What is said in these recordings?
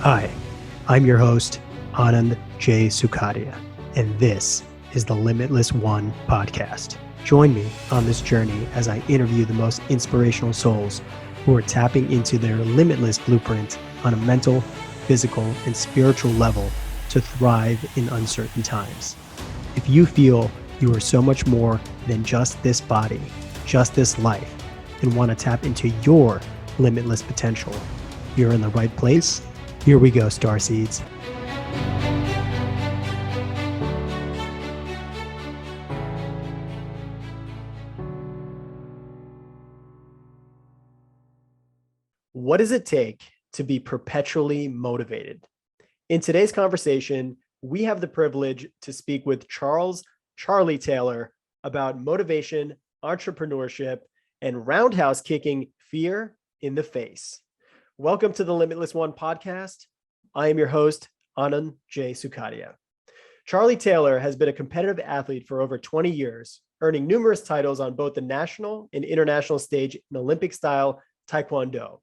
Hi, I'm your host, Anand J. Sukadia, and this is the Limitless One podcast. Join me on this journey as I interview the most inspirational souls who are tapping into their limitless blueprint on a mental, physical, and spiritual level to thrive in uncertain times. If you feel you are so much more than just this body, just this life, and want to tap into your limitless potential, you're in the right place. Here we go, Starseeds. What does it take to be perpetually motivated? In today's conversation, we have the privilege to speak with Charlie Taylor about motivation, entrepreneurship, and roundhouse kicking fear in the face. Welcome to the Limitless One podcast. I am your host, Anand J. Sukadia. Charlie Taylor has been a competitive athlete for over 20 years, earning numerous titles on both the national and international stage in Olympic Style Taekwondo.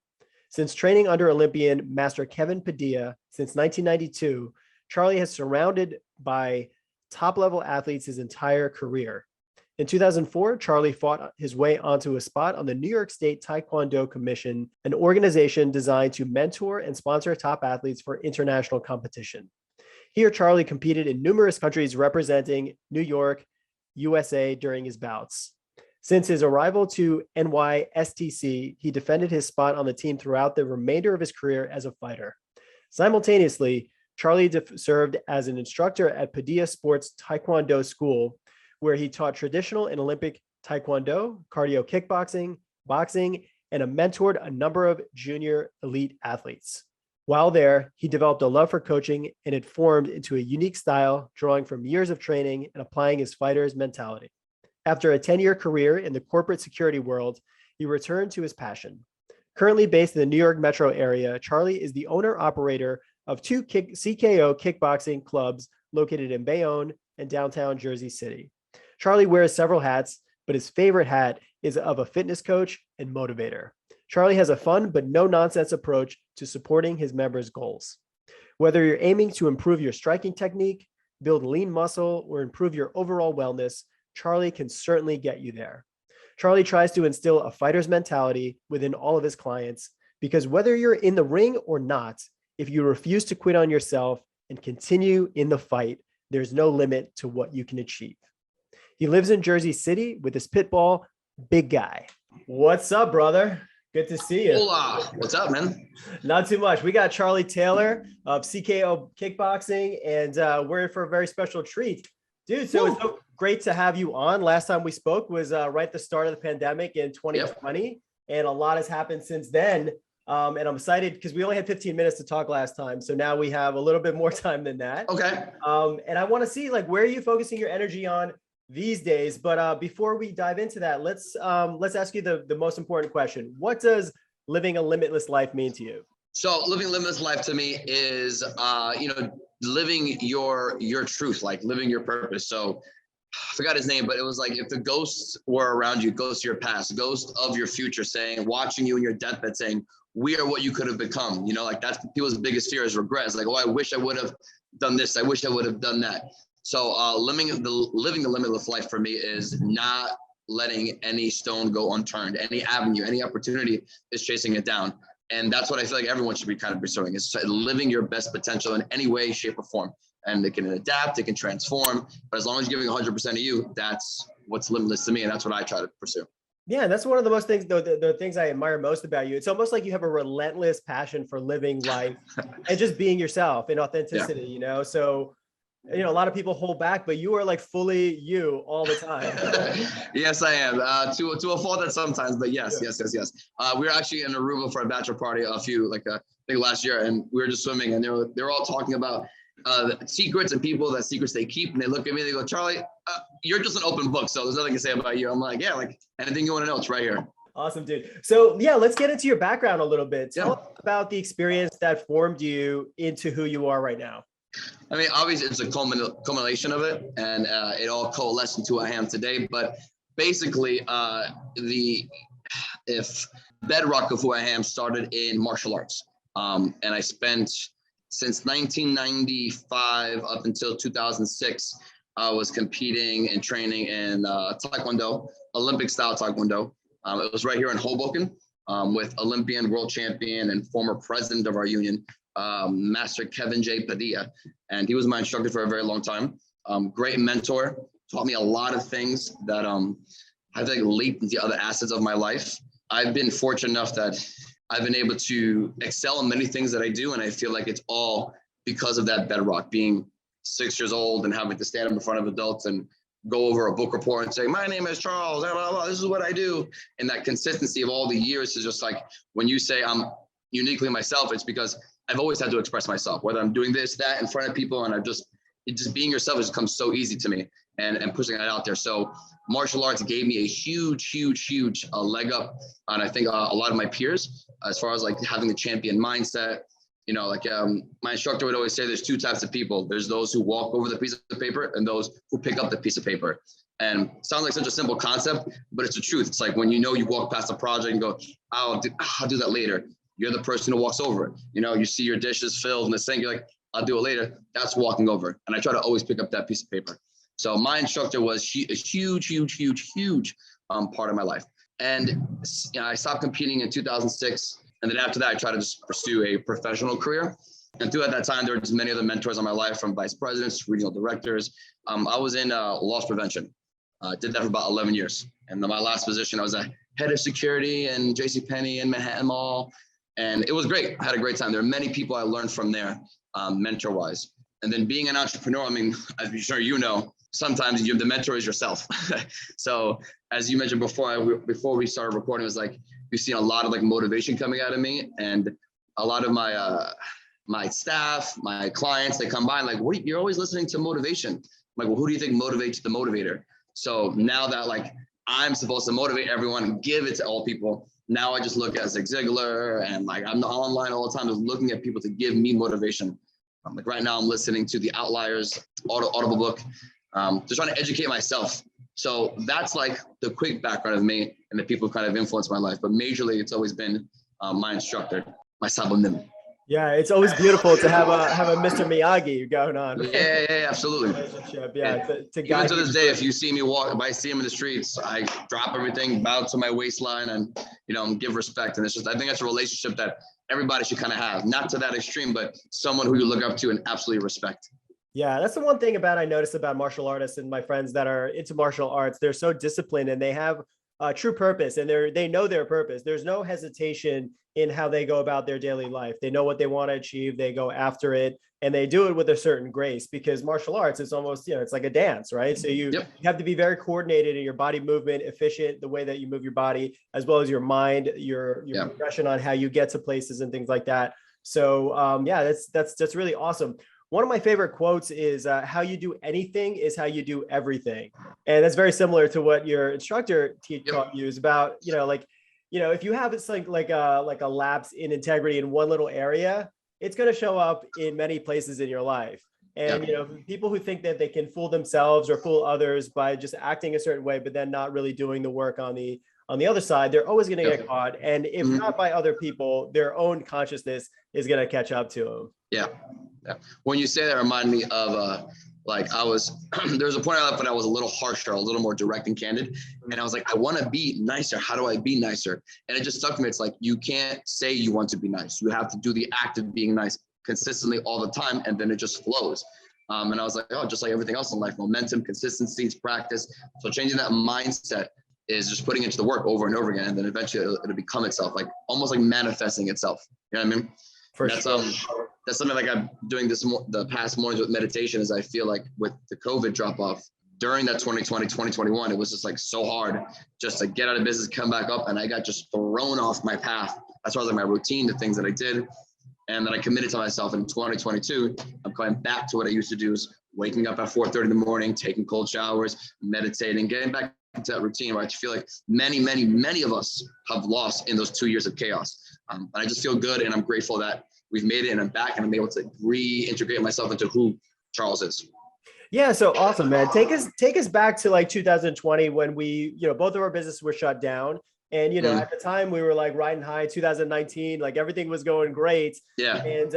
Since training under Olympian Master Kevin Padilla since 1992, Charlie has surrounded by top-level athletes his entire career. In 2004, Charlie fought his way onto a spot on the New York State Taekwondo Commission, an organization designed to mentor and sponsor top athletes for international competition. Here, Charlie competed in numerous countries representing New York, USA during his bouts. Since his arrival to NYSTC, he defended his spot on the team throughout the remainder of his career as a fighter. Simultaneously, Charlie served as an instructor at Padilla Sports Taekwondo School, where he taught traditional and Olympic Taekwondo, cardio kickboxing, boxing, and mentored a number of junior elite athletes. While there, he developed a love for coaching and it formed into a unique style, drawing from years of training and applying his fighter's mentality. After a 10-year career in the corporate security world, he returned to his passion. Currently based in the New York metro area, Charlie is the owner-operator of two CKO Kickboxing clubs located in Bayonne and downtown Jersey City. Charlie wears several hats, but his favorite hat is of a fitness coach and motivator. Charlie has a fun but no-nonsense approach to supporting his members' goals. Whether you're aiming to improve your striking technique, build lean muscle, or improve your overall wellness, Charlie can certainly get you there. Charlie tries to instill a fighter's mentality within all of his clients because whether you're in the ring or not, if you refuse to quit on yourself and continue in the fight, there's no limit to what you can achieve. He lives in Jersey City with his pit bull, Big Guy. What's up, brother? Good to see you. Hola. What's up, man? Not too much. We got Charlie Taylor of CKO Kickboxing, and we're in for a very special treat. Dude, so it's so great to have you on. Last time we spoke was right at the start of the pandemic in 2020, and a lot has happened since then. And I'm excited because we only had 15 minutes to talk last time. So now we have a little bit more time than that. Okay. And I want to see, like, where are you focusing your energy on these days? But before we dive into that, let's ask you the most important question. What does living a limitless life mean to you? So living a limitless life to me is, living your truth, like living your purpose. So I forgot his name, but it was like, if the ghosts were around you, ghosts of your past, ghosts of your future watching you in your deathbed saying, we are what you could have become. You know, like that's people's biggest fear is regret. It's like, oh, I wish I would have done this. I wish I would have done that. So living the limitless life for me is not letting any stone go unturned. Any avenue, any opportunity is chasing it down. And that's what I feel like everyone should be kind of pursuing, is living your best potential in any way, shape, or form. And it can adapt, it can transform, but as long as you're giving 100% of you, that's what's limitless to me. And that's what I try to pursue. Yeah, that's one of the most things, the things I admire most about you. It's almost like you have a relentless passion for living life and just being yourself in authenticity, you know? So, you know, a lot of people hold back, but you are like fully you all the time. Yes, I am. To a fault at sometimes, but yes. We were actually in Aruba for a bachelor party I think last year, and we were just swimming, and they were all talking about secrets and people that secrets they keep, and they look at me and they go, Charlie, you're just an open book, so there's nothing to say about you. I'm like, yeah, like anything you want to know, it's right here. Awesome, dude. So yeah, let's get into your background a little bit. Tell us about the experience that formed you into who you are right now. I mean, obviously it's a culmination of it, and it all coalesced into who I am today. But basically, the bedrock of who I am started in martial arts. And I spent since 1995 up until 2006, I was competing and training in Taekwondo, Olympic Style Taekwondo. It was right here in Hoboken with Olympian, world champion, and former president of our union, Master Kevin J. Padilla. And he was my instructor for a very long time. Great mentor, taught me a lot of things that I've like leaped into other assets of my life. I've been fortunate enough that I've been able to excel in many things that I do. And I feel like it's all because of that bedrock, being 6 years old and having to stand up in front of adults and go over a book report and say, my name is Charles, blah, blah, blah, this is what I do. And that consistency of all the years is just like, when you say I'm uniquely myself, it's because I've always had to express myself, whether I'm doing this, that in front of people. And just being yourself has come so easy to me and pushing that out there. So martial arts gave me a huge leg up on, I think, a lot of my peers, as far as like having the champion mindset. You know, like my instructor would always say there's two types of people. There's those who walk over the piece of paper and those who pick up the piece of paper. And it sounds like such a simple concept, but it's the truth. It's like when you walk past a project and go, I'll do that later. You're the person who walks over it. You know, you see your dishes filled in the sink, you're like, I'll do it later. That's walking over. And I try to always pick up that piece of paper. So my instructor was a huge part of my life. And you know, I stopped competing in 2006. And then after that, I tried to just pursue a professional career. And throughout that time, there were just many other mentors in my life, from vice presidents, regional directors. I was in loss prevention. Did that for about 11 years. And then my last position, I was a head of security in JCPenney and Manhattan Mall. And it was great. I had a great time. There are many people I learned from there, mentor-wise. And then being an entrepreneur, I mean, as I'm sure you know, sometimes the mentor is yourself. So as you mentioned before we started recording, it was like, you've seen a lot of like motivation coming out of me, and a lot of my staff, my clients, they come by and like, you're always listening to motivation. I'm like, well, who do you think motivates the motivator? So now that like I'm supposed to motivate everyone and give it to all people, now I just look at Zig Ziglar and like I'm online all the time, just looking at people to give me motivation. Like right now I'm listening to the Outliers Audible book, just trying to educate myself. So that's like the quick background of me and the people who kind of influenced my life. But majorly, it's always been my instructor, my Sabonim. Yeah, it's always beautiful to have a Mr. Miyagi going on. Right? Yeah, absolutely. Yeah, even to this day, if you see me walk, if I see him in the streets, I drop everything, bow to my waistline, and give respect. And it's just, I think that's a relationship that everybody should kind of have, not to that extreme, but someone who you look up to and absolutely respect. Yeah, that's the one thing I noticed about martial artists and my friends that are into martial arts. They're so disciplined and they have a true purpose, and they know their purpose. There's no hesitation in how they go about their daily life. They know what they want to achieve. They go after it, and they do it with a certain grace, because martial arts is almost, it's like a dance, right? So you have to be very coordinated in your body movement, efficient, the way that you move your body, as well as your mind, your progression on how you get to places and things like that. So that's really awesome. One of my favorite quotes is how you do anything is how you do everything. And that's very similar to what your instructor taught you, is about, if you have like a lapse in integrity in one little area, it's going to show up in many places in your life. And, people who think that they can fool themselves or fool others by just acting a certain way, but then not really doing the work on the other side, they're always going to get caught. And if not by other people, their own consciousness is going to catch up to them. Yeah. When you say that, remind me of there was a point I left when I was a little harsher, a little more direct and candid. And I was like, I want to be nicer. How do I be nicer? And it just stuck to me. It's like, you can't say you want to be nice. You have to do the act of being nice consistently all the time. And then it just flows. And I was like, just like everything else in life, momentum, consistency, practice. So changing that mindset is just putting into the work over and over again. And then eventually it'll become itself, like almost like manifesting itself. You know what I mean? That's something like I'm doing the past mornings with meditation, is I feel like with the COVID drop off during that 2020, 2021, it was just like so hard just to get out of business, come back up. And I got just thrown off my path as far as like my routine, the things that I did. And then I committed to myself in 2022. I'm going back to what I used to do, is waking up at 4:30 in the morning, taking cold showers, meditating, getting back into that routine where I feel like many of us have lost in those 2 years of chaos. And I just feel good, and I'm grateful that we've made it, and I'm back, and I'm able to reintegrate myself into who Charles is. Yeah, so awesome, man. Take us back to like 2020 when we, both of our businesses were shut down, And, at the time we were like riding high, 2019, like everything was going great. Yeah. And,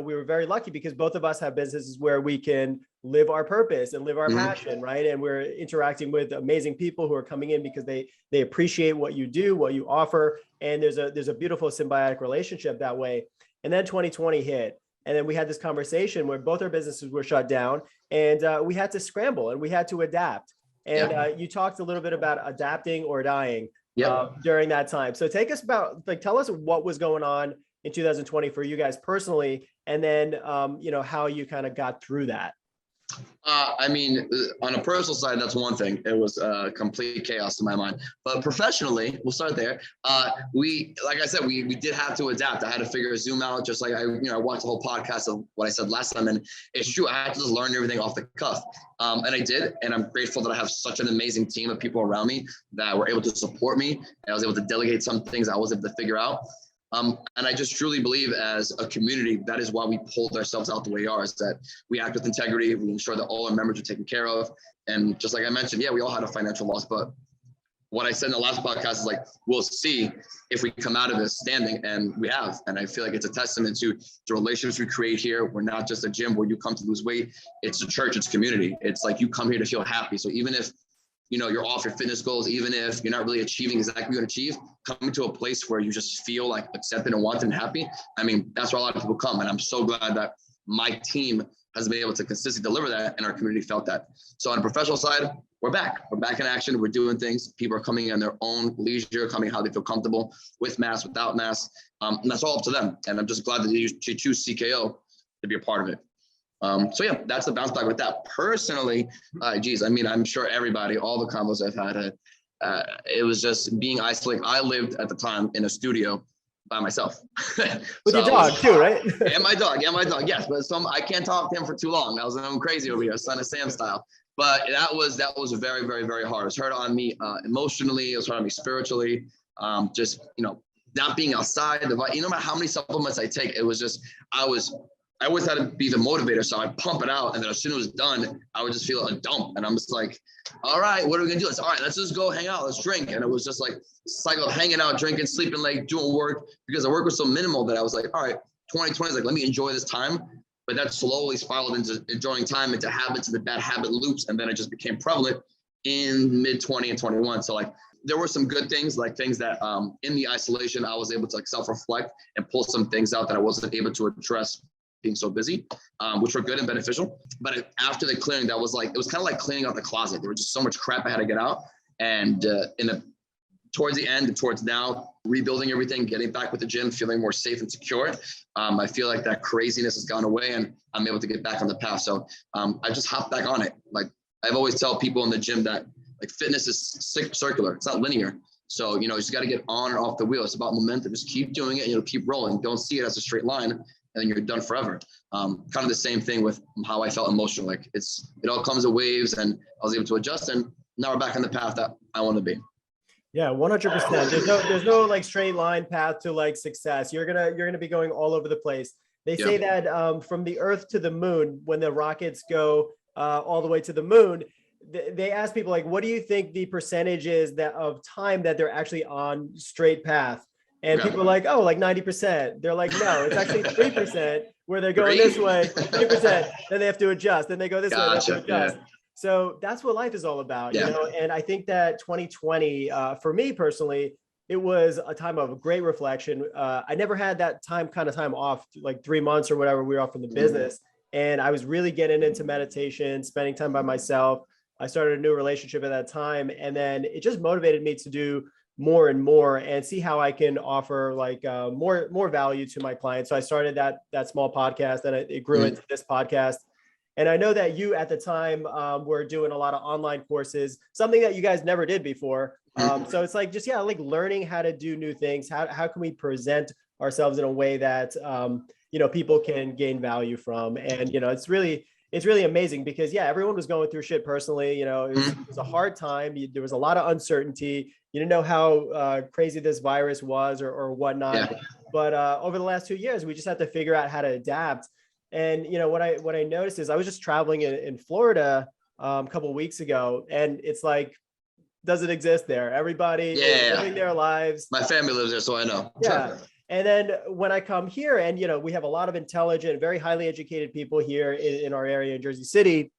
we were very lucky because both of us have businesses where we can live our purpose and live our passion, right? And we're interacting with amazing people who are coming in because they appreciate what you do, what you offer. And there's a beautiful symbiotic relationship that way. And then 2020 hit. And then we had this conversation where both our businesses were shut down, and we had to scramble and we had to adapt. And you talked a little bit about adapting or dying during that time. So tell us what was going on in 2020 for you guys personally, and then, how you kind of got through that. I mean, on a personal side, that's one thing. It was complete chaos in my mind. But professionally, we'll start there. Like I said, we did have to adapt. I had to figure Zoom out, just like I watched the whole podcast of what I said last time, and it's true. I had to just learn everything off the cuff, and I did. And I'm grateful that I have such an amazing team of people around me that were able to support me. And I was able to delegate some things I was able to figure out. And I just truly believe as a community, that is why we pulled ourselves out the way we are, is that we act with integrity. We ensure that all our members are taken care of. And just like I mentioned, we all had a financial loss, but what I said in the last podcast is like, we'll see if we come out of this standing, and we have. And I feel like it's a testament to the relationships we create here. We're not just a gym where you come to lose weight. It's a church, it's community. It's like you come here to feel happy. So even if you're off your fitness goals, even if you're not really achieving exactly what you want to achieve, coming to a place where you just feel like accepted and wanted and happy. I mean, that's where a lot of people come. And I'm so glad that my team has been able to consistently deliver that, and our community felt that. So on the professional side, we're back. We're back in action. We're doing things. People are coming in their own leisure, coming how they feel comfortable, with masks, without masks. And that's all up to them. And I'm just glad that you choose CKO to be a part of it. That's the bounce back with that. Personally, I'm sure everybody, all the combos I've had, it was just being isolated. I lived at the time in a studio by myself. With your dog too, right? And my dog, yes. But I can't talk to him for too long. I was going crazy over here, Son of Sam style. But that was very, very, very hard. It was hard on me emotionally. It was hard on me spiritually. Not being outside. No matter how many supplements I take, it was just, I always had to be the motivator. So I'd pump it out. And then as soon as it was done, I would just feel a dump. And I'm just like, all right, what are we going to do? All right, let's just go hang out. Let's drink. And it was just like a cycle of hanging out, drinking, sleeping late, doing work, because the work was so minimal that I was like, all right, 2020 is like, let me enjoy this time. But that slowly spiraled into enjoying time, into habits, into bad habit loops. And then it just became prevalent in mid 20 and 21. So like, there were some good things, like things that in the isolation, I was able to like self-reflect and pull some things out that I wasn't able to address being so busy, which were good and beneficial. But after the clearing, it was kind of like cleaning out the closet. There was just so much crap I had to get out. And towards the end and towards now, rebuilding everything, getting back with the gym, feeling more safe and secure. I feel like that craziness has gone away and I'm able to get back on the path. So I just hopped back on it. Like I've always tell people in the gym that like fitness is circular. It's not linear. So, you just got to get on or off the wheel. It's about momentum. Just keep doing it and keep rolling. Don't see it as a straight line, and then you're done forever. Kind of the same thing with how I felt emotionally. Like it all comes in waves, and I was able to adjust, and now we're back on the path that I want to be. Yeah, 100%. There's no like straight line path to like success. You're gonna be going all over the place. They say that from the Earth to the moon, when the rockets go all the way to the moon, they ask people like, what do you think the percentage is that of time that they're actually on straight path? And people are like, oh, like 90%. They're like, no, it's actually 3% where they're going this way, 3%, then they have to adjust. Then they go this way, they have to adjust. Yeah. So that's what life is all about, And I think that 2020, for me personally, it was a time of great reflection. I never had that time off, like 3 months or whatever we were off from the business. And I was really getting into meditation, spending time by myself. I started a new relationship at that time. And then it just motivated me to do more and more and see how I can offer like more value to my clients. So I started that small podcast, and it grew into this podcast. And I know that you at the time were doing a lot of online courses, something that you guys never did before. So it's like just like learning how to do new things. How can we present ourselves in a way that people can gain value from? And it's really amazing because everyone was going through shit personally. It was a hard time. There was a lot of uncertainty. You didn't know how crazy this virus was or whatnot. Yeah. But over the last 2 years, we just had to figure out how to adapt. And what I noticed is I was just traveling in Florida a couple of weeks ago, and it's like doesn't exist there. Everybody is living their lives. My family lives there, so I know. Yeah. And then when I come here, and we have a lot of intelligent, very highly educated people here in our area in Jersey City,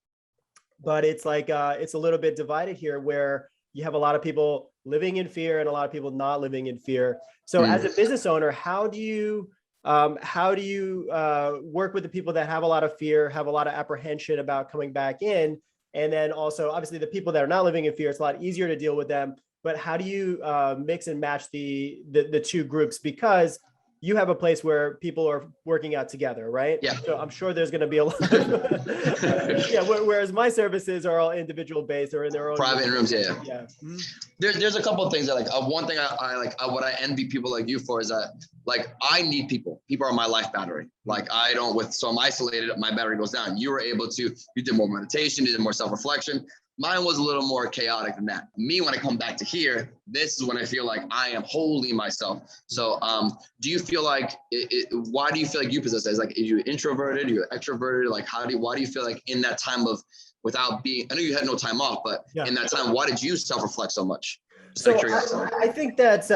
but it's like it's a little bit divided here, where you have a lot of people living in fear and a lot of people not living in fear. So as a business owner, how do you work with the people that have a lot of fear, have a lot of apprehension about coming back in? And then also, obviously, the people that are not living in fear, it's a lot easier to deal with them. But how do you mix and match the two groups? Because you have a place where people are working out together, right? Yeah. So I'm sure there's going to be a lot of, whereas my services are all individual based or in their own private rooms. Yeah. Mm-hmm. There's a couple of things that one thing I like, what I envy people like you for is that I need people. People are my life battery. So I'm isolated, my battery goes down. You did more meditation, you did more self-reflection. Mine was a little more chaotic than that. Me, when I come back to here, this is when I feel like I am holding myself. So do you feel like, why do you feel like you possess that? Are you introverted, you're extroverted? Why do you feel like in that time of, without being, I know you had no time off, but in that time, why did you self-reflect so much? I think that,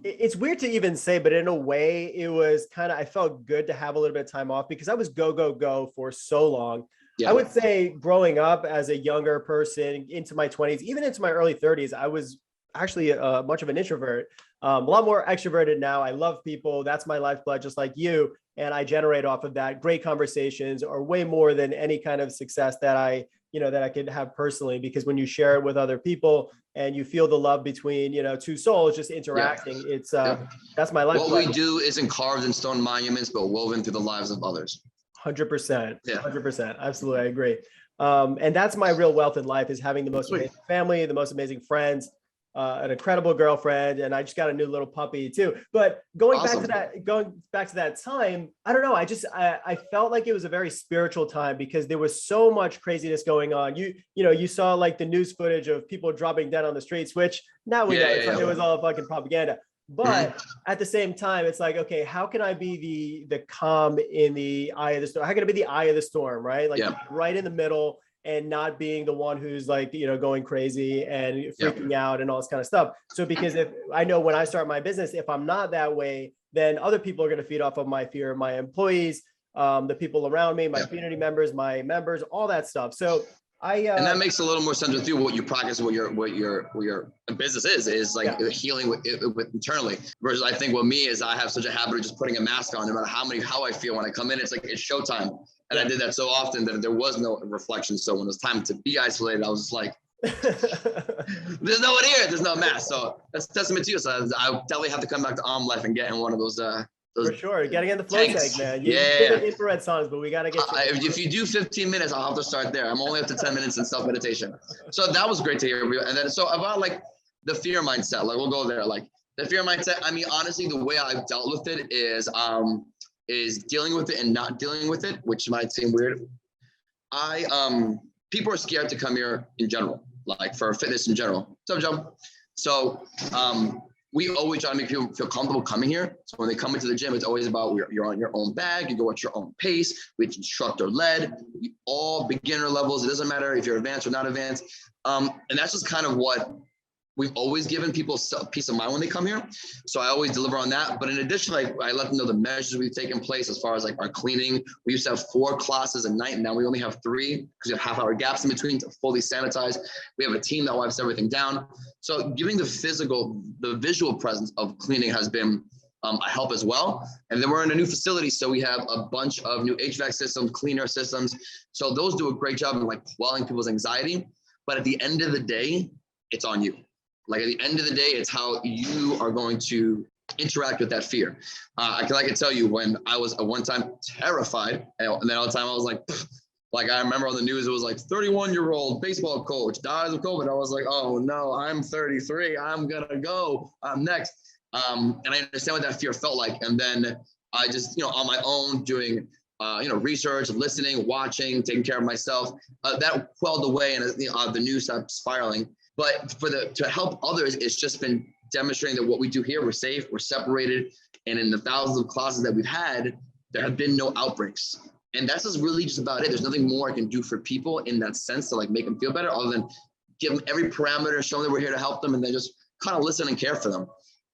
it's weird to even say, but in a way it was I felt good to have a little bit of time off because I was go for so long. Yeah. I would say growing up as a younger person into my 20s, even into my early 30s, I was actually much of an introvert, a lot more extroverted now. I love people. That's my lifeblood, just like you. And I generate off of that. Great conversations are way more than any kind of success that I could have personally, because when you share it with other people and you feel the love between, two souls just interacting, it's that's my life. What we do isn't carved in stone monuments, but woven through the lives of others. 100%. 100%. Absolutely. I agree. And that's my real wealth in life, is having the most amazing family, the most amazing friends, an incredible girlfriend. And I just got a new little puppy too. But going back to that time, I don't know. I felt like it was a very spiritual time because there was so much craziness going on. You saw like the news footage of people dropping dead on the streets, which now we know it was all fucking propaganda. But at the same time, it's like, okay, how can I be the calm in the eye of the storm? How can I be the eye of the storm, right? Right in the middle and not being the one who's going crazy and freaking out and all this kind of stuff. So because if I know when I start my business, if I'm not that way, then other people are going to feed off of my fear, my employees, the people around me, my community members, my members, all that stuff. So and that makes a little more sense with you. What you practice, what your business is like healing with internally. Versus I think what me is, I have such a habit of just putting a mask on, no matter how I feel when I come in. It's like it's showtime, and I did that so often that there was no reflection. So when it was time to be isolated, I was just like, "There's no one here. There's no mask." So that's a testament to you. So I definitely have to come back to life and get in one of those. For sure, you gotta get in the flow tank, man. You infrared songs, but we gotta get. If you do 15 minutes, I'll have to start there. I'm only up to 10 minutes in self meditation, so that was great to hear. And then so about the fear mindset, we'll go there. The fear mindset. I mean, honestly, the way I've dealt with it is dealing with it and not dealing with it, which might seem weird. People are scared to come here in general, for fitness in general. So we always try to make people feel comfortable coming here. So when they come into the gym, it's always about you're on your own bag, you go at your own pace, it's instructor led, all beginner levels. It doesn't matter if you're advanced or not advanced. And that's just kind of what we've always given people peace of mind when they come here. So I always deliver on that. But in addition, I let them know the measures we've taken place as far as our cleaning. We used to have 4 classes a night, and now we only have 3 because we have half-hour gaps in between to fully sanitize. We have a team that wipes everything down. So giving the visual presence of cleaning has been a help as well. And then we're in a new facility, so we have a bunch of new HVAC systems, cleaner systems. So those do a great job in quelling people's anxiety. But at the end of the day, it's on you. At the end of the day, it's how you are going to interact with that fear. I can tell you when I was at one time terrified, and then all the time I was I remember on the news, it was 31-year-old baseball coach dies of COVID. I was like, oh no, I'm 33. I'm gonna go. I'm next. And I understand what that fear felt like. And then I just, on my own doing, research, listening, watching, taking care of myself, that quelled away, and the news stopped spiraling. But to help others, it's just been demonstrating that what we do here, we're safe, we're separated. And in the thousands of classes that we've had, there have been no outbreaks. And that's just really just about it. There's nothing more I can do for people in that sense to make them feel better, other than give them every parameter, show them that we're here to help them, and then just kind of listen and care for them.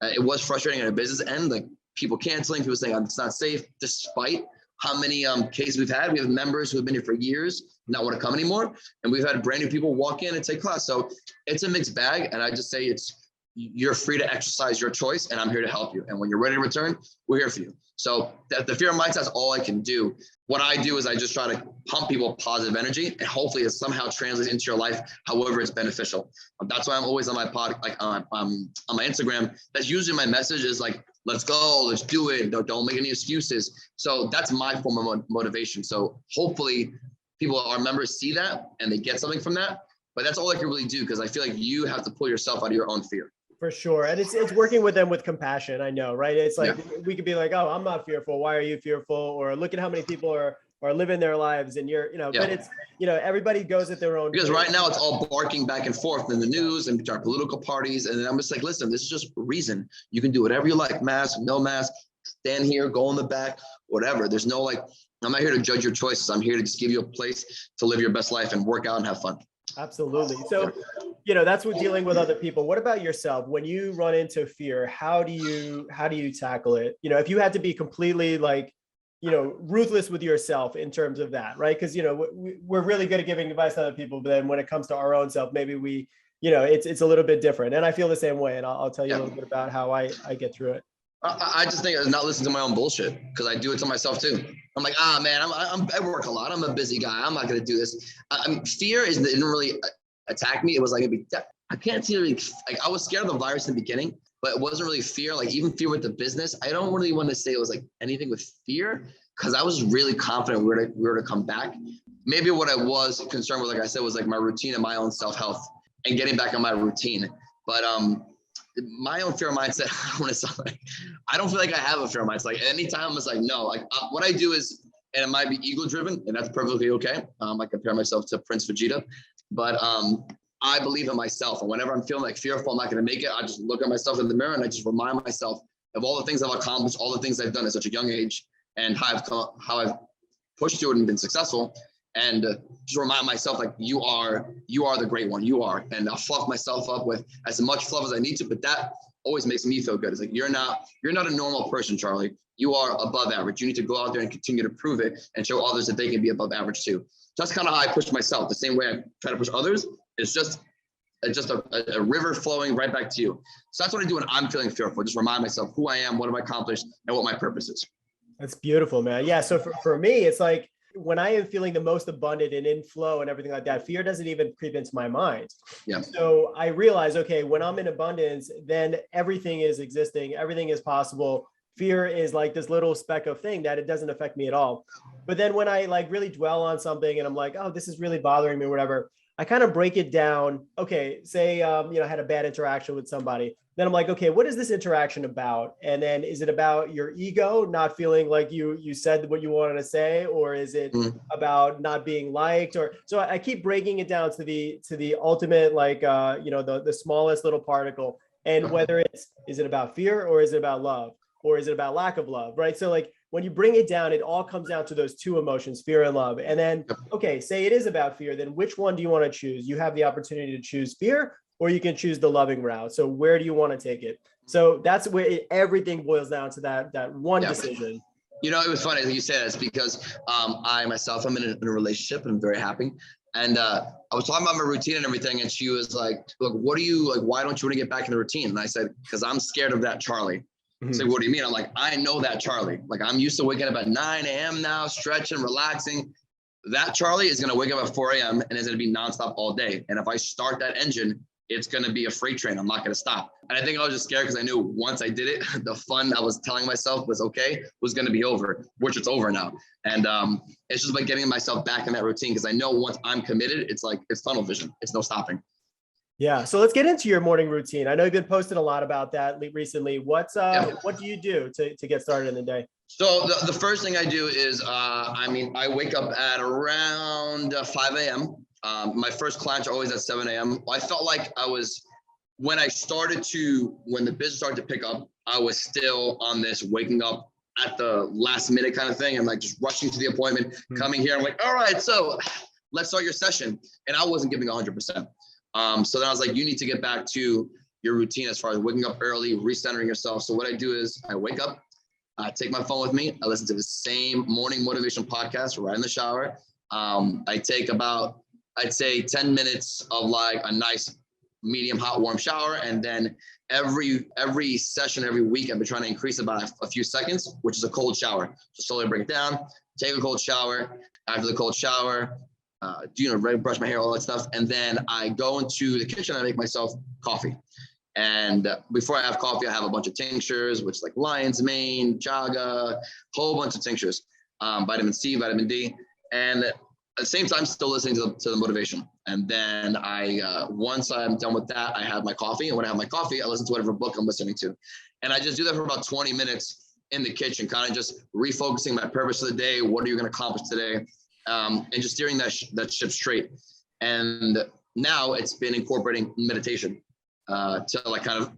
It was frustrating in a business end, like people canceling, people saying it's not safe, despite how many cases we've had. We have members who have been here for years, not want to come anymore. And we've had brand new people walk in and take class. So it's a mixed bag. And I just say you're free to exercise your choice, and I'm here to help you. And when you're ready to return, we're here for you. So the fear mindset is all I can do. What I do is I just try to pump people positive energy, and hopefully it somehow translates into your life, however it's beneficial. That's why I'm always on my on my Instagram. That's usually my message is like, let's go, let's do it. Don't make any excuses. So that's my form of motivation. So hopefully our members see that and they get something from that. But that's all I can really do, because I feel like you have to pull yourself out of your own fear. For sure. And it's working with them with compassion. I know, right? It's like, we could be like, oh, I'm not fearful. Why are you fearful? Or look at how many people are living their lives, and you're, but it's, everybody goes at their own. Because right now it's all barking back and forth in the news and our political parties. And I'm just like, listen, this is just reason. You can do whatever you like, mask, no mask, stand here, go in the back, whatever. There's no like, I'm not here to judge your choices. I'm here to just give you a place to live your best life and work out and have fun. Absolutely. So, that's what dealing with other people. What about yourself? When you run into fear, how do you tackle it? If you had to be completely like, ruthless with yourself in terms of that, right? Because, we're really good at giving advice to other people, but then when it comes to our own self, maybe we, it's a little bit different. And I feel the same way. And I'll tell you a little bit about how I get through it. I just think I was not listening to my own bullshit, because I do it to myself too. I'm like, man, I work a lot. I'm a busy guy. I'm not going to do this. Fear didn't really attack me. It was like, I can't see really, like, I was scared of the virus in the beginning, but it wasn't really fear. Like even fear with the business, I don't really want to say it was like anything with fear, because I was really confident we were to come back. Maybe what I was concerned with, like I said, was like my routine and my own self-health and getting back on my routine. But my own fear mindset, I don't feel like I have a fear mindset. Like anytime it's like, no, like what I do is, and it might be ego driven, and that's perfectly okay. I compare myself to Prince Vegeta, but I believe in myself. And whenever I'm feeling like fearful, I'm not going to make it, I just look at myself in the mirror and I just remind myself of all the things I've accomplished, all the things I've done at such a young age, and how I've pushed through it and been successful. And just remind myself, like, you are the great one. You are. And I'll fluff myself up with as much fluff as I need to, but that always makes me feel good. It's like, you're not a normal person, Charlie. You are above average. You need to go out there and continue to prove it and show others that they can be above average too. That's kind of how I push myself. The same way I try to push others. It's just a river flowing right back to you. So that's what I do when I'm feeling fearful. Just remind myself who I am, what have I accomplished, and what my purpose is. That's beautiful, man. Yeah. So for me, it's like, when I am feeling the most abundant and in flow and everything like that, fear doesn't even creep into my mind. Yeah. So I realize, okay, when I'm in abundance, then everything is existing, everything is possible. Fear is like this little speck of thing that it doesn't affect me at all. But then when I like really dwell on something and I'm like, oh, this is really bothering me or whatever, I kind of break it down. Okay, say, I had a bad interaction with somebody. Then I'm like, okay, what is this interaction about? And then is it about your ego not feeling like you said what you wanted to say, or is it about not being liked? Or so I keep breaking it down to the ultimate, like the smallest little particle. And whether is it about fear, or is it about love, or is it about lack of love, right? So like when you bring it down, it all comes down to those two emotions, fear and love. And then, okay, say it is about fear, then which one do you want to choose? You have the opportunity to choose fear, or you can choose the loving route. So where do you want to take it? So that's where everything boils down to that one decision. It was funny that you say this, because I myself, I'm in a relationship and I'm very happy. And I was talking about my routine and everything. And she was like, look, what do you like? Why don't you want to get back in the routine? And I said, because I'm scared of that Charlie. So what do you mean? I'm like, I know that Charlie. Like, I'm used to waking up at 9 a.m. now, stretching, relaxing. That Charlie is going to wake up at 4 a.m. and is going to be nonstop all day. And if I start that engine, it's going to be a freight train. I'm not going to stop. And I think I was just scared because I knew once I did it, the fun I was telling myself was going to be over, which it's over now. And it's just like getting myself back in that routine, because I know once I'm committed, it's tunnel vision. It's no stopping. Yeah. So let's get into your morning routine. I know you've been posting a lot about that recently. What do you do to get started in the day? So the first thing I do is, I wake up at around 5 a.m. My first clients are always at 7 a.m. I felt like when the business started to pick up, I was still on this waking up at the last minute kind of thing. I'm like just rushing to the appointment, coming here. I'm like, all right, so let's start your session. And I wasn't giving 100%. So then I was like, you need to get back to your routine as far as waking up early, recentering yourself. So what I do is I wake up, I take my phone with me. I listen to the same morning motivation podcast right in the shower. I take about, I'd say 10 minutes of like a nice medium hot warm shower. And then every session, every week, I've been trying to increase about a few seconds, which is a cold shower. So slowly break it down, take a cold shower. After the cold shower, brush my hair, all that stuff. And then I go into the kitchen, I make myself coffee. And before I have coffee, I have a bunch of tinctures, which is like lion's mane, chaga, whole bunch of tinctures, vitamin C, vitamin D. And at the same time, still listening to the motivation. And then once I'm done with that, I have my coffee. And when I have my coffee, I listen to whatever book I'm listening to. And I just do that for about 20 minutes in the kitchen, kind of just refocusing my purpose of the day. What are you going to accomplish today? And just steering that ship straight. And now it's been incorporating meditation. To like kind of,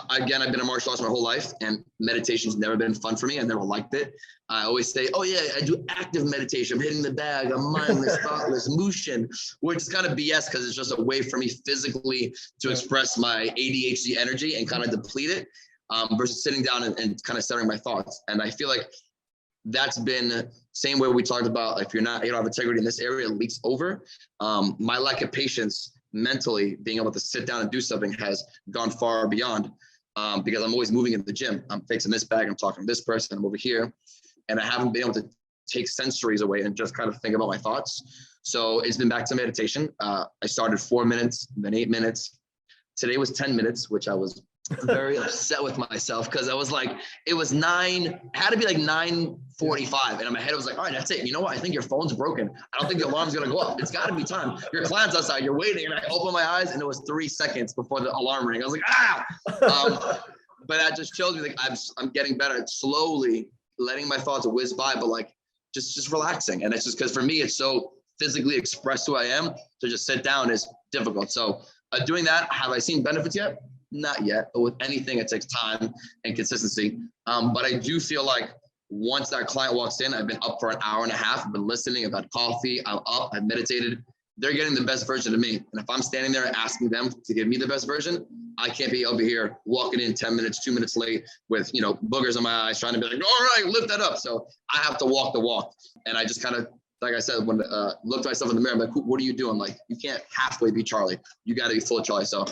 again, I've been a martial artist my whole life, and meditation's never been fun for me. I never liked it. I always say, oh yeah, I do active meditation. I'm hitting the bag. I'm mindless, thoughtless, mushin, which is kind of BS because it's just a way for me physically to express my ADHD energy and kind of deplete it, versus sitting down and kind of centering my thoughts. And I feel like that's been same way we talked about. If you don't have integrity in this area, it leaks over. My lack of patience mentally, being able to sit down and do something has gone far beyond, because I'm always moving in the gym. I'm fixing this bag, I'm talking to this person, I'm over here, and I haven't been able to take sensories away and just kind of think about my thoughts. So it's been back to meditation. I started 4 minutes, then 8 minutes. Today was 10 minutes, which I was very upset with myself because I was like, it had to be like 9:45. And in my head, I was like, all right, that's it. You know what? I think your phone's broken. I don't think the alarm's going to go up. It's got to be time. Your client's outside. You're waiting. And I open my eyes and it was 3 seconds before the alarm rang. I was like, but that just shows me like I'm getting better at slowly letting my thoughts whiz by, but like just relaxing. And it's just because for me, it's so physically express who I am. To just sit down is difficult. So doing that, have I seen benefits yet? Not yet, but with anything, it takes time and consistency. But I do feel like once that client walks in, I've been up for an hour and a half, I've been listening, I've had coffee, I'm up, I've meditated. They're getting the best version of me. And if I'm standing there asking them to give me the best version, I can't be over here walking in 10 minutes, 2 minutes late with, boogers on my eyes, trying to be like, all right, lift that up. So I have to walk the walk. And I just kind of, like I said, when looked at myself in the mirror, I'm like, what are you doing? Like, you can't halfway be Charlie. You got to be full Charlie. So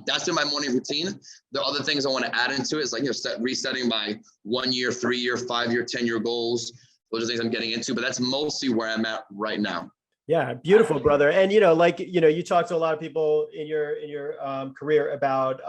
that's been my morning routine. The other things I want to add into is like, resetting my 1 year, 3 year, 5 year, 10-year goals. Those are things I'm getting into, but that's mostly where I'm at right now. Yeah. Beautiful, brother. And, you talk to a lot of people in your career about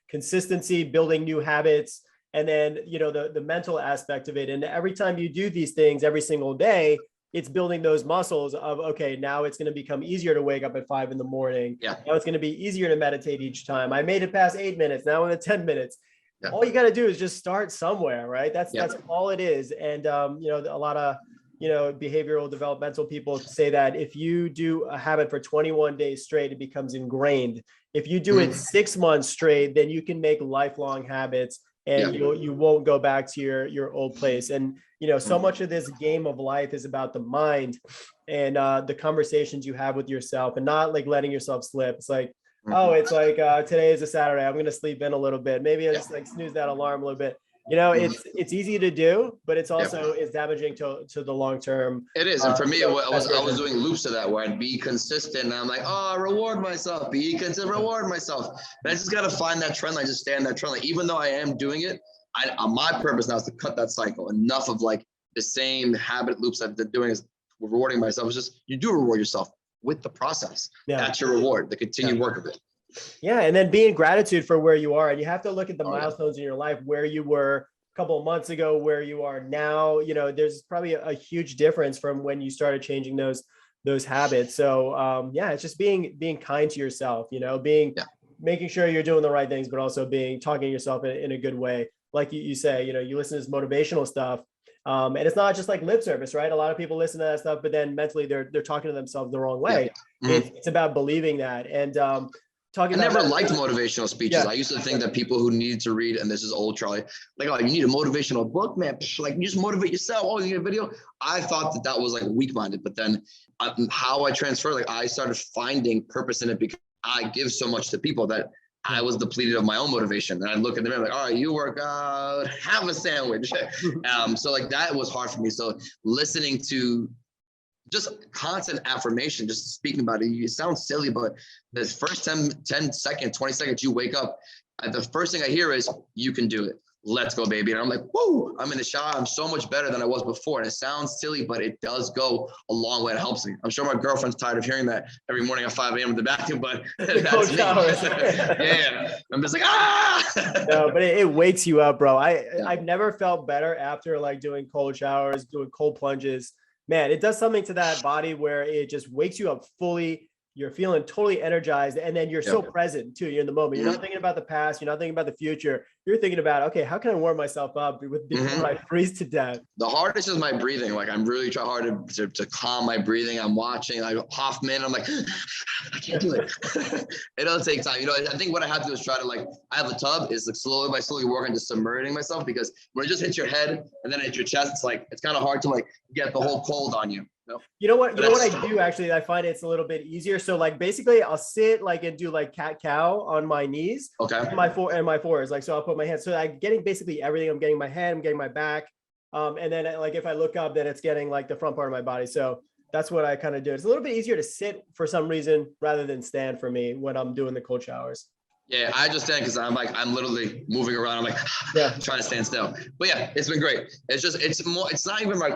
consistency, building new habits, and then, the mental aspect of it. And every time you do these things every single day, it's building those muscles of, okay, now it's going to become easier to wake up at 5 a.m. Yeah. Now it's going to be easier to meditate each time. I made it past 8 minutes. Now I'm at 10 minutes. Yeah. All you got to do is just start somewhere, right? That's all it is. And, a lot of, behavioral developmental people say that if you do a habit for 21 days straight, it becomes ingrained. If you do it 6 months straight, then you can make lifelong habits, and you won't go back to your old place. And, so much of this game of life is about the mind and the conversations you have with yourself, and not like letting yourself slip. It's like, oh, it's like today is a Saturday. I'm going to sleep in a little bit. Maybe I just like snooze that alarm a little bit. It's easy to do, but it's also is damaging to the long term. It is. And for me, I was doing loops of that where I'd be consistent. And I'm like, oh, reward myself, reward myself. And I just got to find that trend line, just stay on that trend line. Even though I am doing it, my purpose now is to cut that cycle. Enough of like the same habit loops I've been doing is rewarding myself. It's just, you do reward yourself with the process. Yeah. That's your reward, the continued work of it. Yeah. And then being gratitude for where you are. And you have to look at the milestones in your life, where you were a couple of months ago, where you are now. There's probably a huge difference from when you started changing those habits. So it's just being kind to yourself, making sure you're doing the right things, but also talking to yourself in a good way. Like you say, you listen to this motivational stuff. And it's not just like lip service, right? A lot of people listen to that stuff, but then mentally they're talking to themselves the wrong way. Yeah. It's about believing that. And I never liked motivational speeches. Yeah. I used to think that people who needed to read, and this is old Charlie, like, oh, you need a motivational book, man. Like, you just motivate yourself. Oh, you need a video. I thought that was like weak-minded, but then how I transferred, like I started finding purpose in it because I give so much to people that I was depleted of my own motivation. And I'd look at them and like, all right, you work out, have a sandwich. So like that was hard for me. So listening to just constant affirmation, just speaking about it, it sounds silly, but the first 10 seconds, 20 seconds you wake up, the first thing I hear is, you can do it. Let's go, baby. And I'm like, whoa, I'm in the shower. I'm so much better than I was before. And it sounds silly, but it does go a long way. It helps me. I'm sure my girlfriend's tired of hearing that every morning at 5 a.m. in the bathroom, but that's me. Yeah. I'm just like, No, but it wakes you up, bro. I've never felt better after like doing cold showers, doing cold plunges. Man, it does something to that body where it just wakes you up fully. You're feeling totally energized, and then you're so present too. You're in the moment. You're not thinking about the past. You're not thinking about the future. You're thinking about, okay, how can I warm myself up before I freeze to death? The hardest is my breathing. Like I'm really trying hard to calm my breathing. I'm watching like Hoffman. I'm like, I can't do it. It'll take time. You know, I think what I have to do is try to like, I have a tub, is like slowly working to submerging myself, because when it just hits your head and then hits your chest, it's like, it's kind of hard to like get the whole cold on you. No. You know what I do actually, I find it's a little bit easier. So like basically I'll sit like and do like cat cow on my knees. Okay. And my forearms. Like, so I'll put my hands. So I'm getting basically everything. I'm getting my head, I'm getting my back. And then like if I look up, then it's getting like the front part of my body. So that's what I kind of do. It's a little bit easier to sit for some reason rather than stand for me when I'm doing the cold showers. Yeah, I just stand because I'm literally moving around. I'm like, trying to stand still. But yeah, it's been great. It's not even like,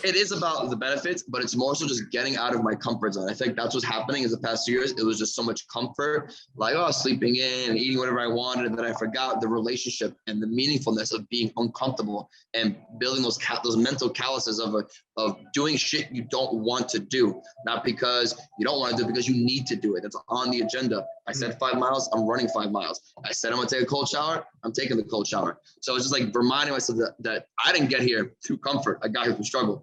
it is about the benefits, but it's more so just getting out of my comfort zone. I think that's what's happening in the past 2 years. It was just so much comfort, like, sleeping in and eating whatever I wanted. And then I forgot the relationship and the meaningfulness of being uncomfortable and building those mental calluses of doing shit you don't want to do, not because you don't want to do it, because you need to do it. That's on the agenda. I said 5 miles, I'm running 5 miles. I said I'm gonna take a cold shower, I'm taking the cold shower. So it's just like reminding myself that I didn't get here through comfort. I got here through struggle.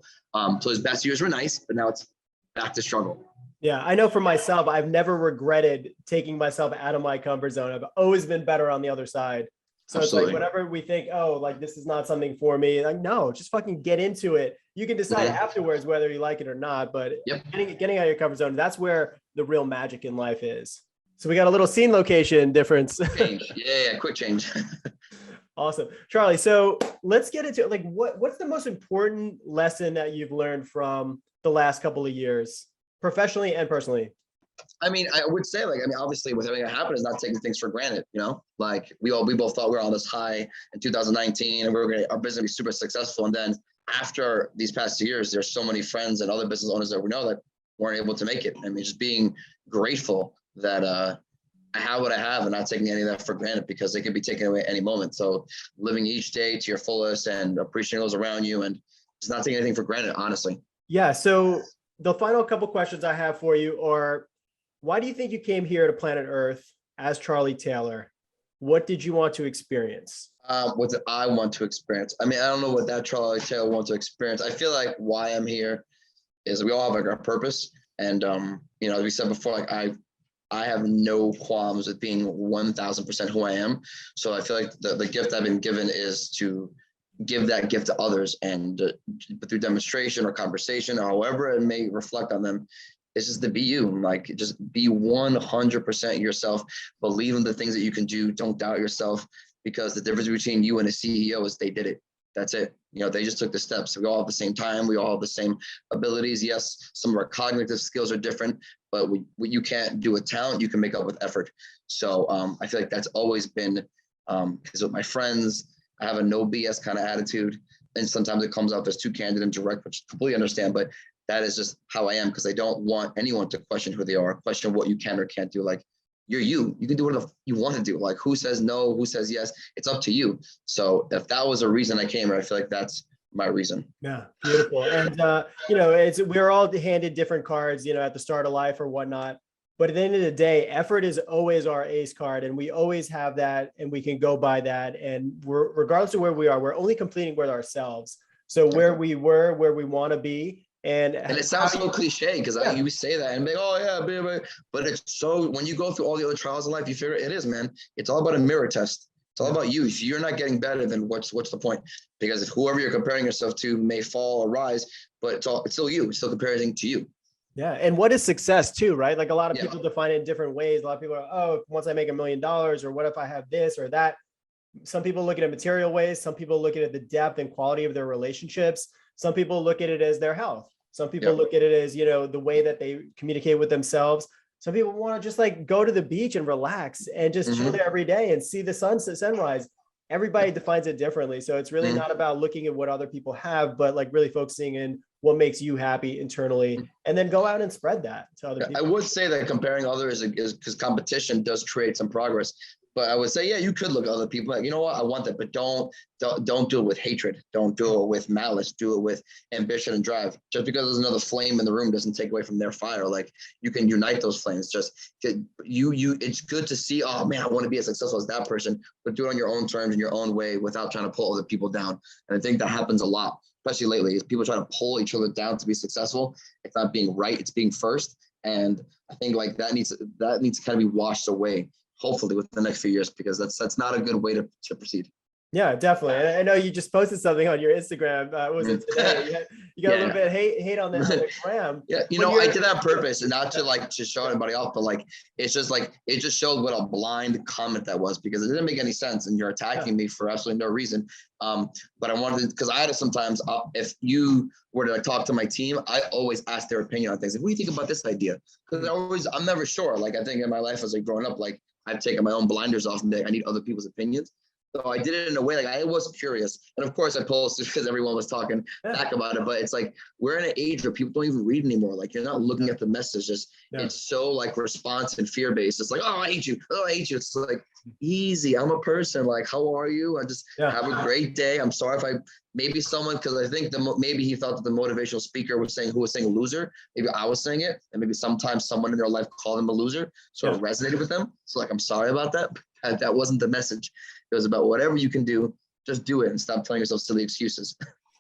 So his best years were nice, but now it's back to struggle. Yeah, I know for myself, I've never regretted taking myself out of my comfort zone. I've always been better on the other side. So Absolutely. It's like whenever we think, oh, like this is not something for me, like, no, just fucking get into it. You can decide afterwards whether you like it or not, but getting out of your comfort zone, that's where the real magic in life is. So we got a little scene location difference. Change. Yeah, quick change. Awesome. Charlie, so let's get into like what's the most important lesson that you've learned from the last couple of years, professionally and personally? I mean, I would say obviously with everything that happened is not taking things for granted, you know, like we both thought we were on this high in 2019 and our business would be super successful. And then after these past 2 years, there's so many friends and other business owners that we know that weren't able to make it. I mean, just being grateful that I have what I have and not taking any of that for granted, because it can be taken away at any moment. So living each day to your fullest and appreciating those around you and just not taking anything for granted, honestly. Yeah. So the final couple questions I have for you are, why do you think you came here to planet Earth as Charlie Taylor? What did you want to experience? What did I want to experience? I mean, I don't know what that Charlie Taylor wants to experience. I feel like why I'm here is we all have like our purpose. And, you know, as we said before, like I have no qualms with being 1000% who I am. So I feel like the gift I've been given is to give that gift to others, and through demonstration or conversation or however it may reflect on them, it's just to be you, like just be 100% yourself, believe in the things that you can do. Don't doubt yourself, because the difference between you and a CEO is they did it. That's it. You know, they just took the steps. We all have the same time. We all have the same abilities. Yes, some of our cognitive skills are different, but what you can't do with talent, you can make up with effort. So I feel like that's always been, because with my friends, I have a no BS kind of attitude. And sometimes it comes out as too candid and direct, which I completely understand, but that is just how I am, because I don't want anyone to question who they are, question what you can or can't do. Like, you're you can do whatever you want to do. Like, who says no, who says yes, it's up to you. So if that was a reason I came here, I feel like that's my reason. Yeah, beautiful. And you know, we're all handed different cards, you know, at the start of life or whatnot. But at the end of the day, effort is always our ace card, and we always have that, and we can go by that. And we're, regardless of where we are, we're only completing with ourselves. So where we were, where we want to be. And it sounds so cliche, because you say that and be like, oh yeah, baby. But it's so, when you go through all the other trials in life, you figure it is, man. It's all about a mirror test. It's all about you. If you're not getting better, then what's the point? Because if whoever you're comparing yourself to may fall or rise, but it's still you. It's still comparing to you. Yeah. And what is success too, right? Like a lot of Yeah. people define it in different ways. A lot of people are, oh, once I make $1 million, or what if I have this or that? Some people look at it material ways. Some people look at it the depth and quality of their relationships. Some people look at it as their health. Some people Yeah. look at it as, you know, the way that they communicate with themselves. Some people want to just like go to the beach and relax and just chill Mhm. there every day and see the sunrise. Everybody defines it differently. So it's really Mhm. not about looking at what other people have, but like really focusing in what makes you happy internally, and then go out and spread that to other I people. would say that comparing others is because competition does create some progress. But I would say, yeah, you could look at other people like, you know what, I want that, but don't do it with hatred. Don't do it with malice. Do it with ambition and drive. Just because there's another flame in the room doesn't take away from their fire. Like you can unite those flames. Just it's good to see, oh man, I want to be as successful as that person, but do it on your own terms in your own way without trying to pull other people down. And I think that happens a lot, especially lately, is people try to pull each other down to be successful. It's not being right, it's being first. And I think like that needs to kind of be washed away, hopefully within the next few years, because that's not a good way to proceed. Yeah, definitely. And I know you just posted something on your Instagram. Was it today? You got a little bit of hate on the gram. Yeah, you know, I did that on purpose, and not to like to show anybody off, but like it's just like it just showed what a blind comment that was, because it didn't make any sense, and you're attacking me for absolutely no reason. But I wanted to, because I had to sometimes, if you were to talk to my team, I always ask their opinion on things. Like, what do you think about this idea? Because I'm never sure. Like I think in my life as like growing up, like I've taken my own blinders off and be like, I need other people's opinions. So I did it in a way, like I was curious. And of course I posted because everyone was talking back about it, but it's like, we're in an age where people don't even read anymore. Like you're not looking at the messages. It's so like response and fear-based. It's like, oh, I hate you. Oh, I hate you. It's like, easy. I'm a person. Like, how are you? I just have a great day. I'm sorry if maybe someone, because I think maybe he thought that the motivational speaker was saying loser. Maybe I was saying it. And maybe sometimes someone in their life called him a loser. So it resonated with them. So like, I'm sorry about that. That wasn't the message. It was about whatever you can do, just do it and stop telling yourself silly excuses.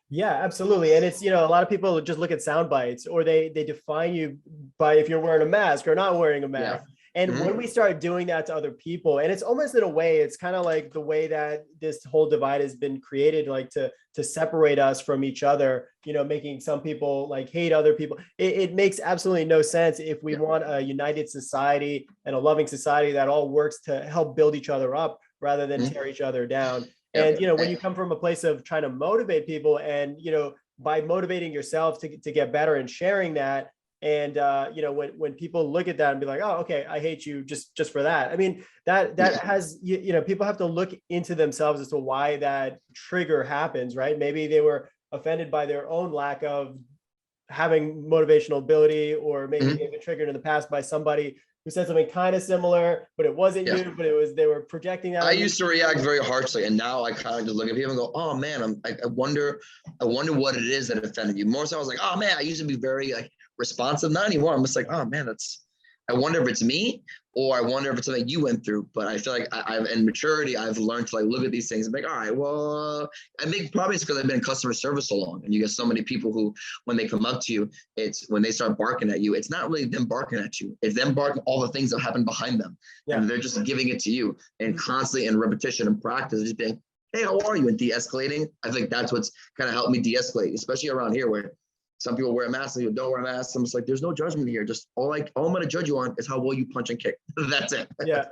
Yeah, absolutely. And it's, you know, a lot of people just look at sound bites, or they define you by if you're wearing a mask or not wearing a mask. And when we start doing that to other people, and it's almost in a way, it's kind of like the way that this whole divide has been created, like to separate us from each other, you know, making some people like hate other people. It makes absolutely no sense if we want a united society and a loving society that all works to help build each other up rather than tear each other down. And, you know, when you come from a place of trying to motivate people and, you know, by motivating yourself to get better and sharing that, and, you know, when people look at that and be like, oh, okay, I hate you just for that. I mean, that has, you know, people have to look into themselves as to why that trigger happens, right? Maybe they were offended by their own lack of having motivational ability, or maybe they've been triggered in the past by somebody who said something kind of similar, but it wasn't you, but they were projecting that. I used to react very harshly, and now I kind of just look at people and go, oh man, I wonder what it is that offended you. More so I was like, oh man, I used to be very like responsive, not anymore. I'm just like, oh man, I wonder if it's me, or I wonder if it's something you went through. But I feel like I've in maturity, I've learned to like look at these things and be like, all right, well, I think probably it's because I've been in customer service so long, and you get so many people who, when they come up to you, it's when they start barking at you, it's not really them barking at you, it's them barking all the things that happen behind them, and they're just giving it to you, and constantly in repetition and practice, just being, hey, how are you, and de-escalating. I think that's what's kind of helped me de-escalate, especially around here where some people wear a mask and you don't wear a mask. I'm just like, there's no judgment here. Just all I'm going to judge you on is how well you punch and kick. That's it. Yeah.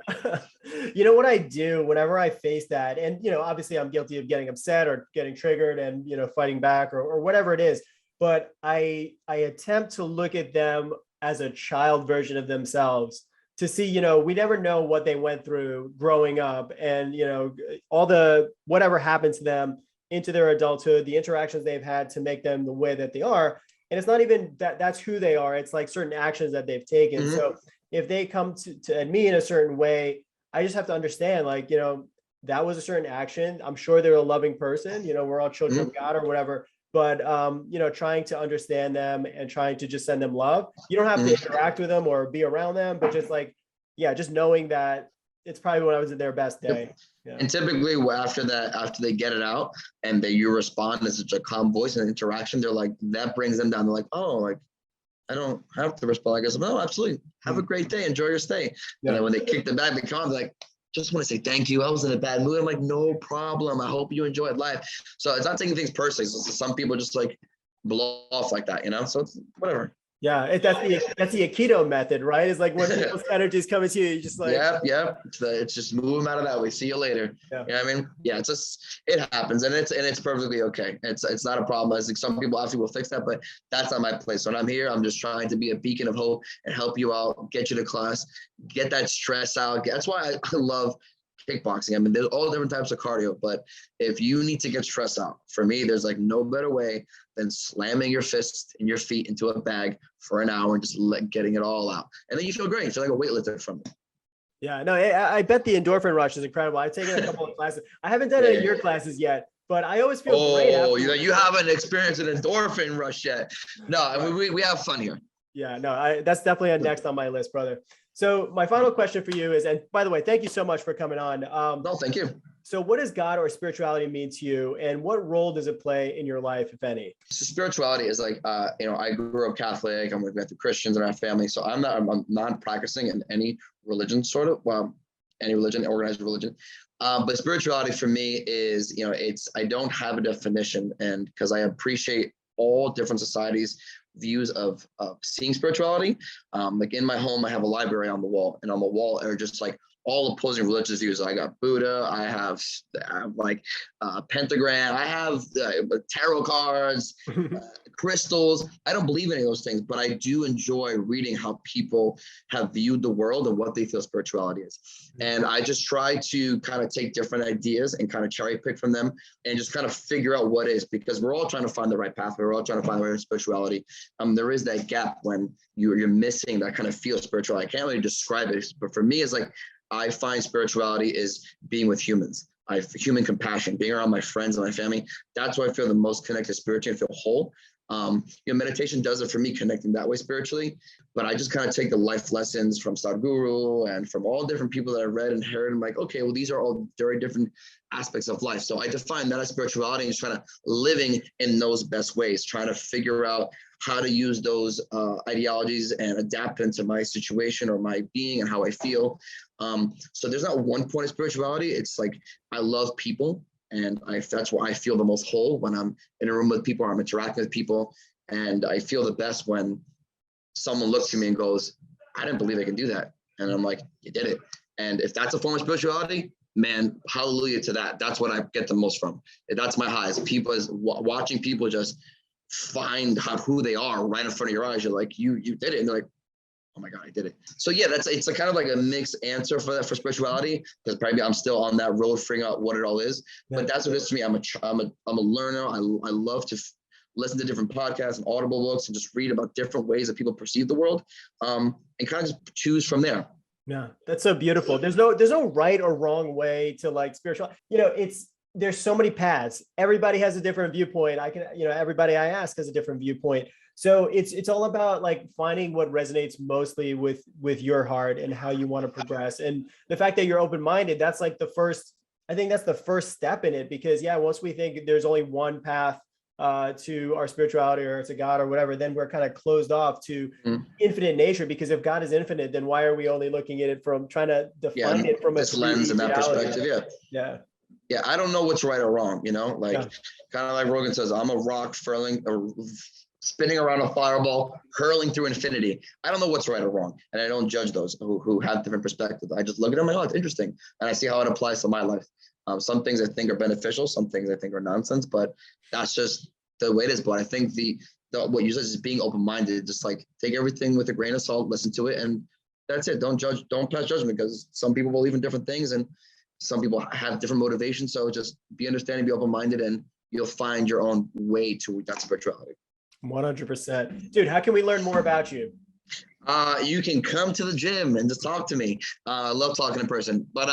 You know what I do whenever I face that, and, you know, obviously I'm guilty of getting upset or getting triggered and, you know, fighting back or whatever it is, but I attempt to look at them as a child version of themselves, to see, you know, we never know what they went through growing up, and, you know, all the, whatever happens to them into their adulthood, the interactions they've had to make them the way that they are. And it's not even that's who they are. It's like certain actions that they've taken. So if they come to me in a certain way, I just have to understand, like, you know, that was a certain action. I'm sure they're a loving person, you know, we're all children of God or whatever, but, you know, trying to understand them and trying to just send them love. You don't have to interact with them or be around them, but just like, yeah, just knowing that it's probably when I was at their best day. Yeah. And typically after they get it out and you respond as such a calm voice and interaction, they're like, that brings them down. They're like, oh, like, I don't have to respond. I guess, no, absolutely. Have a great day. Enjoy your stay. And then when they kick the bag, they come, they're like, just want to say thank you. I was in a bad mood. I'm like, no problem. I hope you enjoyed life. So it's not taking things personally. So some people just like blow off like that, you know? So it's whatever. Yeah, that's the Aikido method, right? It's like when those energies come into you, you just like, yep. It's just move them out of that way. See you later. yeah. You know what I mean? Yeah, it's just, it happens, and it's perfectly okay. It's not a problem. I think some people obviously will fix that, but that's not my place. When I'm here, I'm just trying to be a beacon of hope and help you out, get you to class, get that stress out. That's why I love kickboxing. I mean, there's all different types of cardio, but if you need to get stress out, for me, there's like no better way than slamming your fist and your feet into a bag for an hour and just getting it all out. And then you feel great. You feel like a weightlifter from it. Yeah, no, I bet the endorphin rush is incredible. I've taken a couple of classes. I haven't done any of your classes yet, but I always feel great. Oh, you haven't experienced an endorphin rush yet. No, I mean, we have fun here. Yeah, no, that's definitely a next on my list, brother. So my final question for you is, and by the way, thank you so much for coming on. No, thank you. So what does God or spirituality mean to you, and what role does it play in your life, if any? So spirituality is like, I grew up Catholic. We went through Christians in our family. So I'm not practicing in any religion, sort of, any religion, organized religion. But spirituality for me is, I don't have a definition, and because I appreciate all different societies' views of seeing spirituality. Like in my home, I have a library on the wall, and on the wall are just like all opposing religious views. I got Buddha, I have like pentagram, I have tarot cards, crystals. I don't believe in any of those things, but I do enjoy reading how people have viewed the world and what they feel spirituality is. And I just try to kind of take different ideas and kind of cherry pick from them and just kind of figure out what is, because we're all trying to find the right path. We're all trying to find the right spirituality. There is that gap when you're missing that kind of feel spirituality. I can't really describe it, but for me, it's like, I find spirituality is being with humans. Human compassion, being around my friends and my family. That's where I feel the most connected spiritually and feel whole. Meditation does it for me, connecting that way spiritually. But I just kind of take the life lessons from Sadhguru and from all different people that I've read and heard. And I'm like, okay, well, these are all very different aspects of life. So I define that as spirituality, and trying to living in those best ways, trying to figure out how to use those ideologies and adapt into my situation or my being and how I feel. So there's not one point of spirituality. It's like, I love people. And that's where I feel the most whole, when I'm in a room with people, or I'm interacting with people. And I feel the best when someone looks at me and goes, I didn't believe I can do that. And I'm like, you did it. And if that's a form of spirituality, man, hallelujah to that. That's what I get the most from. That's my highs. People is watching people just find who they are right in front of your eyes. You're like, you did it. And they're like, oh my God, I did it. So yeah, it's a kind of like a mixed answer for that, for spirituality, because probably I'm still on that road figuring out what it all is. Yeah. But that's what it is to me. I'm a learner. I love to listen to different podcasts and audible books and just read about different ways that people perceive the world, and kind of just choose from there. Yeah, that's so beautiful. There's no right or wrong way to like spiritual. There's so many paths. Everybody has a different viewpoint. Everybody I ask has a different viewpoint. So it's all about like finding what resonates mostly with your heart and how you want to progress. And the fact that you're open-minded, that's like I think that's the first step in it, because once we think there's only one path to our spirituality or to God or whatever, then we're kind of closed off to infinite nature. Because if God is infinite, then why are we only looking at it from trying to define it from a lens and that perspective? Yeah, I don't know what's right or wrong, kind of like Rogan says, I'm a rock spinning around a fireball, hurling through infinity. I don't know what's right or wrong. And I don't judge those who have different perspectives. I just look at them and it's interesting. And I see how it applies to my life. Some things I think are beneficial, some things I think are nonsense, but that's just the way it is. But I think what you said is being open-minded, just like take everything with a grain of salt, listen to it, and that's it. Don't judge, don't pass judgment, because some people believe in different things and some people have different motivations. So just be understanding, be open-minded, and you'll find your own way to that spirituality. 100%. Dude, how can we learn more about you? You can come to the gym and just talk to me. I love talking in person. But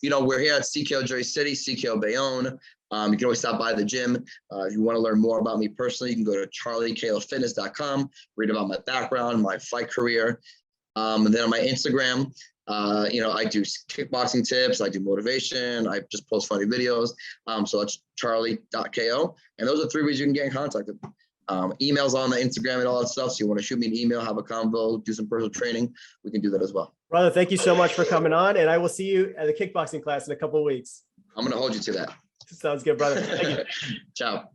we're here at CKO Jersey City, CKO Bayonne. You can always stop by the gym. If you want to learn more about me personally, you can go to charliekofitness.com, read about my background, my fight career. And then on my Instagram, I do kickboxing tips, I do motivation, I just post funny videos. So that's charlie.ko. And those are 3 ways you can get in contact with me. Emails on the Instagram and all that stuff. So you want to shoot me an email, have a convo, do some personal training, we can do that as well. Brother, thank you so much for coming on, and I will see you at the kickboxing class in a couple of weeks. I'm going to hold you to that. Sounds good, brother. Thank you. Ciao.